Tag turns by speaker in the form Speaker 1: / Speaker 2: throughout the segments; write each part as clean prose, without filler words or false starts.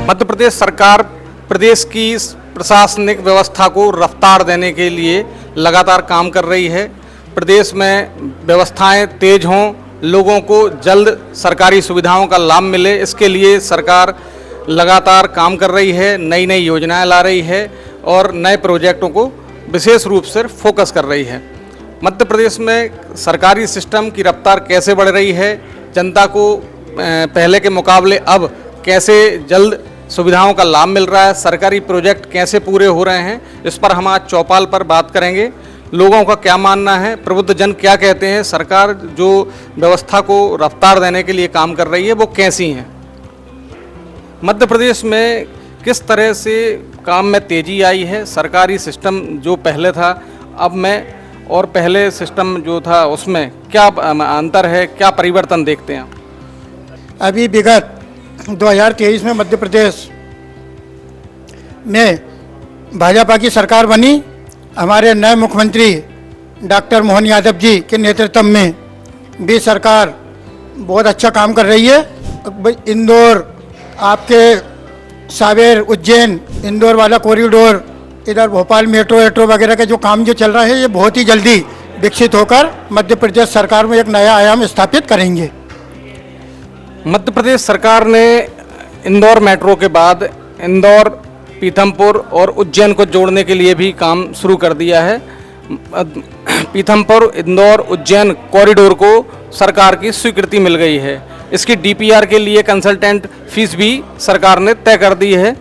Speaker 1: मध्य प्रदेश सरकार प्रदेश की प्रशासनिक व्यवस्था को रफ्तार देने के लिए लगातार काम कर रही है। प्रदेश में व्यवस्थाएं तेज हों, लोगों को जल्द सरकारी सुविधाओं का लाभ मिले, इसके लिए सरकार लगातार काम कर रही है, नई नई योजनाएं ला रही है और नए प्रोजेक्टों को विशेष रूप से फोकस कर रही है। मध्य प्रदेश में सरकारी सिस्टम की रफ्तार कैसे बढ़ रही है, जनता को पहले के मुकाबले अब कैसे जल्द सुविधाओं का लाभ मिल रहा है, सरकारी प्रोजेक्ट कैसे पूरे हो रहे हैं, इस पर हम आज चौपाल पर बात करेंगे। लोगों का क्या मानना है, प्रबुद्ध जन क्या कहते हैं, सरकार जो व्यवस्था को रफ्तार देने के लिए काम कर रही है वो कैसी हैं। मध्य प्रदेश में किस तरह से काम में तेजी आई है, सरकारी सिस्टम जो पहले था अब में और पहले सिस्टम जो था उसमें क्या अंतर है, क्या परिवर्तन देखते हैं?
Speaker 2: अभी विगत 2023 में मध्य प्रदेश में भाजपा की सरकार बनी। हमारे नए मुख्यमंत्री डॉक्टर मोहन यादव जी के नेतृत्व में भी सरकार बहुत अच्छा काम कर रही है। इंदौर, आपके सावेर, उज्जैन, इंदौर वाला कॉरिडोर, इधर भोपाल मेट्रो वगैरह का जो काम जो चल रहा है ये बहुत ही जल्दी विकसित होकर मध्य प्रदेश सरकार में एक नया आयाम स्थापित करेंगे।
Speaker 1: मध्य प्रदेश सरकार ने इंदौर मेट्रो के बाद इंदौर, पीथमपुर और उज्जैन को जोड़ने के लिए भी काम शुरू कर दिया है। पीथमपुर, इंदौर, उज्जैन कॉरिडोर को सरकार की स्वीकृति मिल गई है। इसकी डीपीआर के लिए कंसल्टेंट फीस भी सरकार ने तय कर दी है।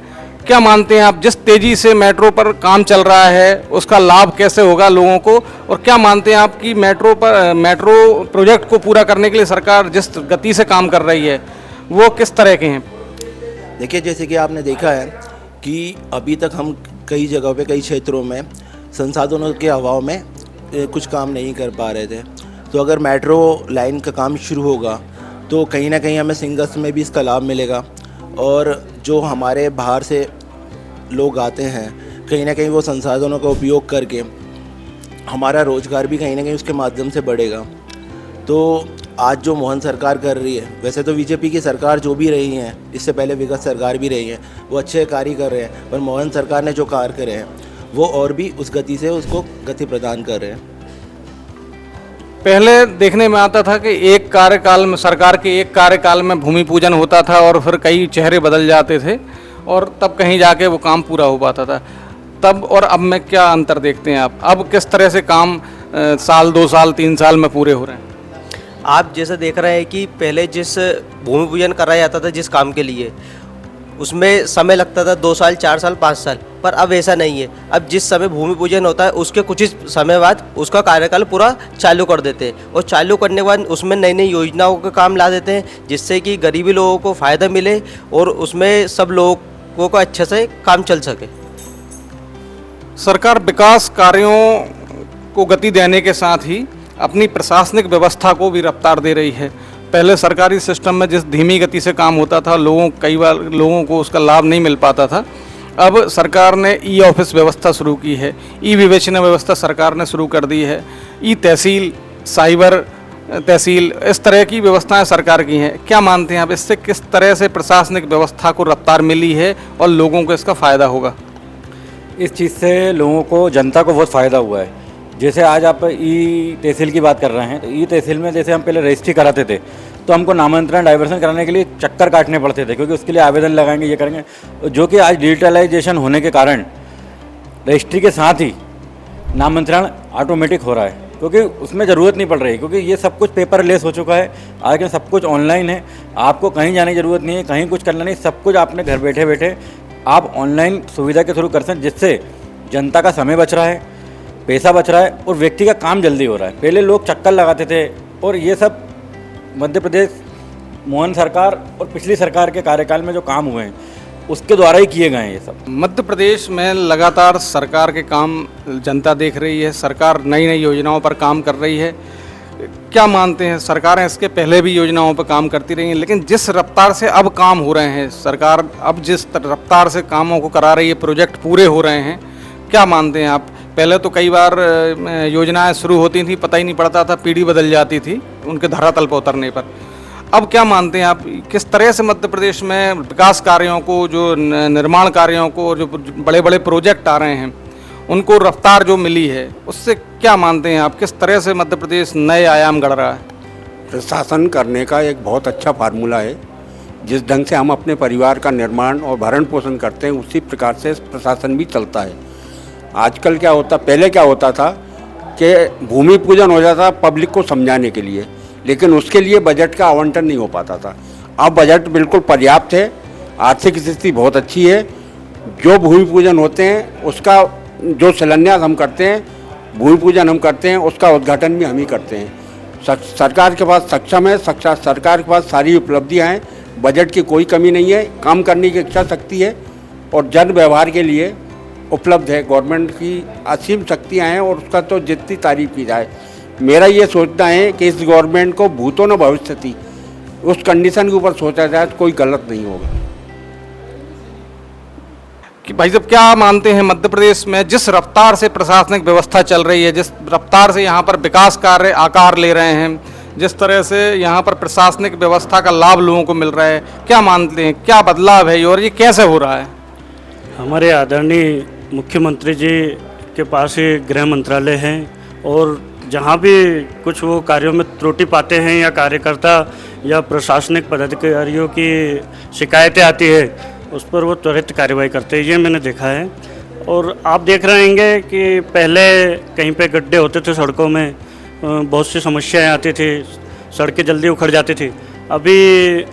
Speaker 1: क्या मानते हैं आप, जिस तेजी से मेट्रो पर काम चल रहा है उसका लाभ कैसे होगा लोगों को, और क्या मानते हैं आप कि मेट्रो प्रोजेक्ट को पूरा करने के लिए सरकार जिस गति से काम कर रही है वो किस तरह के हैं?
Speaker 3: देखिए, जैसे कि आपने देखा है कि अभी तक हम कई जगहों पे, कई क्षेत्रों में संसाधनों के अभाव में कुछ काम नहीं कर पा रहे थे। तो अगर मेट्रो लाइन का काम शुरू होगा तो कहीं ना कहीं हमें सिंगल्स में भी इसका लाभ मिलेगा और जो हमारे बाहर से लोग आते हैं कहीं ना कहीं वो संसाधनों का उपयोग करके हमारा रोज़गार भी कहीं ना कहीं उसके माध्यम से बढ़ेगा। तो आज जो मोहन सरकार कर रही है, वैसे तो बीजेपी की सरकार जो भी रही है, इससे पहले विगत सरकार भी रही है, वो अच्छे कार्य कर रहे हैं, पर मोहन सरकार ने जो कार्य करे हैं वो और भी उस गति से उसको गति प्रदान कर रहे हैं।
Speaker 1: पहले देखने में आता था कि एक कार्यकाल में, सरकार के एक कार्यकाल में भूमि पूजन होता था और फिर कई चेहरे बदल जाते थे और तब कहीं जाके वो काम पूरा हो पाता था। तब और अब में क्या अंतर देखते हैं आप? अब किस तरह से काम साल, 2 साल, 3 साल में पूरे हो रहे हैं?
Speaker 4: आप जैसे देख रहे हैं कि पहले जिस भूमि पूजन कराया जाता था जिस काम के लिए, उसमें समय लगता था 2 साल, 4 साल, 5 साल, पर अब ऐसा नहीं है। अब जिस समय भूमि पूजन होता है उसके कुछ ही समय बाद उसका कार्यकाल पूरा चालू कर देते हैं और चालू करने के बाद उसमें नई नई योजनाओं का काम ला देते हैं जिससे कि गरीबी लोगों को फ़ायदा मिले और उसमें सब लोगों को अच्छे से काम चल सके।
Speaker 1: सरकार विकास कार्यों को गति देने के साथ ही अपनी प्रशासनिक व्यवस्था को भी रफ्तार दे रही है। पहले सरकारी सिस्टम में जिस धीमी गति से काम होता था, कई बार लोगों को उसका लाभ नहीं मिल पाता था। अब सरकार ने ई ऑफिस व्यवस्था शुरू की है, ई विवेचना व्यवस्था सरकार ने शुरू कर दी है, ई तहसील, साइबर तहसील, इस तरह की व्यवस्थाएं सरकार की हैं। क्या मानते हैं आप, इससे किस तरह से प्रशासनिक व्यवस्था को रफ्तार मिली है और लोगों को इसका फ़ायदा होगा?
Speaker 5: इस चीज़ से लोगों को, जनता को बहुत फ़ायदा हुआ है। जैसे आज आप ई तहसील की बात कर रहे हैं, तो ई तहसील में जैसे हम पहले रजिस्ट्री कराते थे तो हमको नामांतरण, डाइवर्सन कराने के लिए चक्कर काटने पड़ते थे, क्योंकि उसके लिए आवेदन लगाएंगे, ये करेंगे, जो कि आज डिजिटलाइजेशन होने के कारण रजिस्ट्री के साथ ही नामांतरण ऑटोमेटिक हो रहा है, क्योंकि उसमें ज़रूरत नहीं पड़ रही, क्योंकि ये सब कुछ पेपरलेस हो चुका है। आगे सब कुछ ऑनलाइन है, आपको कहीं जाने की ज़रूरत नहीं है, कहीं कुछ करना नहीं, सब कुछ आपने घर बैठे बैठे आप ऑनलाइन सुविधा के थ्रू कर सकते, जिससे जनता का समय बच रहा है, पैसा बच रहा है और व्यक्ति का काम जल्दी हो रहा है। पहले लोग चक्कर लगाते थे और ये सब मध्य प्रदेश मोहन सरकार और पिछली सरकार के कार्यकाल में जो काम हुए हैं उसके द्वारा ही किए गए हैं ये सब।
Speaker 1: मध्य प्रदेश में लगातार सरकार के काम जनता देख रही है, सरकार नई नई योजनाओं पर काम कर रही है। क्या मानते हैं, सरकारें इसके पहले भी योजनाओं पर काम करती रही हैं, लेकिन जिस रफ्तार से अब काम हो रहे हैं, सरकार अब जिस रफ्तार से कामों को करा रही है, प्रोजेक्ट पूरे हो रहे हैं, क्या मानते हैं आप? पहले तो कई बार योजनाएं शुरू होती थी, पता ही नहीं पड़ता था, पीढ़ी बदल जाती थी उनके धरातल पर उतरने पर। अब क्या मानते हैं आप, किस तरह से मध्य प्रदेश में विकास कार्यों को, जो निर्माण कार्यों को, जो बड़े बड़े प्रोजेक्ट आ रहे हैं उनको रफ्तार जो मिली है, उससे क्या मानते हैं आप, किस तरह से मध्य प्रदेश नए आयाम गढ़ रहा है?
Speaker 6: प्रशासन करने का एक बहुत अच्छा फार्मूला है। जिस ढंग से हम अपने परिवार का निर्माण और भरण पोषण करते हैं, उसी प्रकार से प्रशासन भी चलता है। आजकल क्या होता, पहले क्या होता था कि भूमि पूजन हो जाता पब्लिक को समझाने के लिए, लेकिन उसके लिए बजट का आवंटन नहीं हो पाता था। अब बजट बिल्कुल पर्याप्त है, आर्थिक स्थिति बहुत अच्छी है। जो भूमि पूजन होते हैं उसका जो शिलान्यास हम करते हैं, भूमि पूजन हम करते हैं, उसका उद्घाटन भी हम ही करते हैं। सरकार के पास सक्षम है, सरकार के पास सारी उपलब्धियां हैं, बजट की कोई कमी नहीं है, काम करने की इच्छा शक्ति है और जन व्यवहार के लिए उपलब्ध है। गवर्नमेंट की असीम शक्तियां हैं और उसका तो जितनी तारीफ की जाए। मेरा ये सोचना है कि इस गवर्नमेंट को भूतो न भविष्यति, उस कंडीशन के ऊपर सोचा जाए तो कोई गलत नहीं होगा।
Speaker 1: कि भाई साहब क्या मानते हैं, मध्य प्रदेश में जिस रफ्तार से प्रशासनिक व्यवस्था चल रही है, जिस रफ्तार से यहाँ पर विकास कार्य आकार ले रहे हैं, जिस तरह से यहाँ पर प्रशासनिक व्यवस्था का लाभ लोगों को मिल रहा है, क्या मानते हैं, क्या बदलाव है और ये कैसे हो रहा है?
Speaker 7: हमारे आदरणीय मुख्यमंत्री जी के पास ही गृह मंत्रालय है और जहाँ भी कुछ वो कार्यों में त्रुटि पाते हैं या कार्यकर्ता या प्रशासनिक पदाधिकारियों की शिकायतें आती है, उस पर वो त्वरित कार्रवाई करते हैं, ये मैंने देखा है। और आप देख रहे होंगे कि पहले कहीं पे गड्ढे होते थे सड़कों में, बहुत सी समस्याएं आती थी, सड़कें जल्दी उखड़ जाती थी। अभी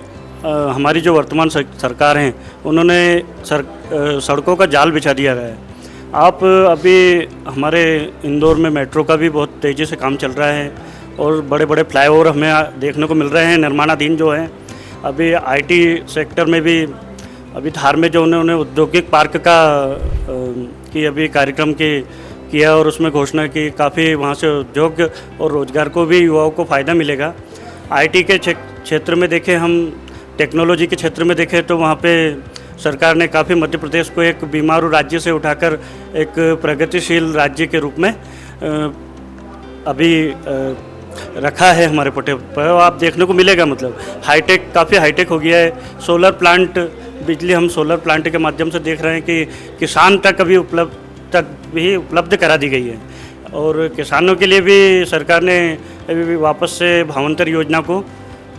Speaker 7: हमारी जो वर्तमान सरकार हैं उन्होंने सड़कों का जाल बिछा दिया गया है। आप अभी हमारे इंदौर में मेट्रो का भी बहुत तेज़ी से काम चल रहा है और बड़े बड़े फ्लाईओवर हमें देखने को मिल रहे हैं निर्माणाधीन जो हैं। अभी आईटी सेक्टर में भी अभी धार में जो उन्होंने औद्योगिक पार्क का की अभी कार्यक्रम किया और उसमें घोषणा की, काफ़ी वहाँ से उद्योग और रोज़गार को भी युवाओं को फ़ायदा मिलेगा। आईटी के क्षेत्र में देखें, हम टेक्नोलॉजी के क्षेत्र में देखें तो वहाँ पे सरकार ने काफ़ी मध्य प्रदेश को एक बीमारू राज्य से उठाकर एक प्रगतिशील राज्य के रूप में अभी रखा है हमारे पटे पर। आप देखने को मिलेगा, मतलब हाईटेक, काफ़ी हाईटेक हो गया है। सोलर प्लांट, बिजली हम सोलर प्लांट के माध्यम से देख रहे हैं कि किसान तक अभी उपलब्ध करा दी गई है और किसानों के लिए भी सरकार ने अभी वापस से भावांतर योजना को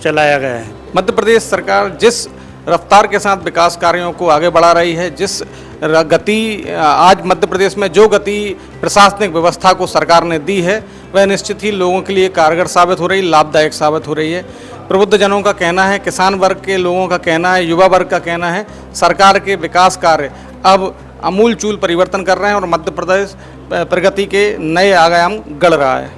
Speaker 7: चलाया गया है।
Speaker 1: मध्य प्रदेश सरकार जिस रफ्तार के साथ विकास कार्यों को आगे बढ़ा रही है, जिस गति आज मध्य प्रदेश में जो गति प्रशासनिक व्यवस्था को सरकार ने दी है, वह निश्चित ही लोगों के लिए कारगर साबित हो रही, लाभदायक साबित हो रही है। प्रबुद्ध जनों का कहना है, किसान वर्ग के लोगों का कहना है, युवा वर्ग का कहना है, सरकार के विकास कार्य अब आमूल चूल परिवर्तन कर रहे हैं और मध्य प्रदेश प्रगति के नए आयाम गढ़ रहा है।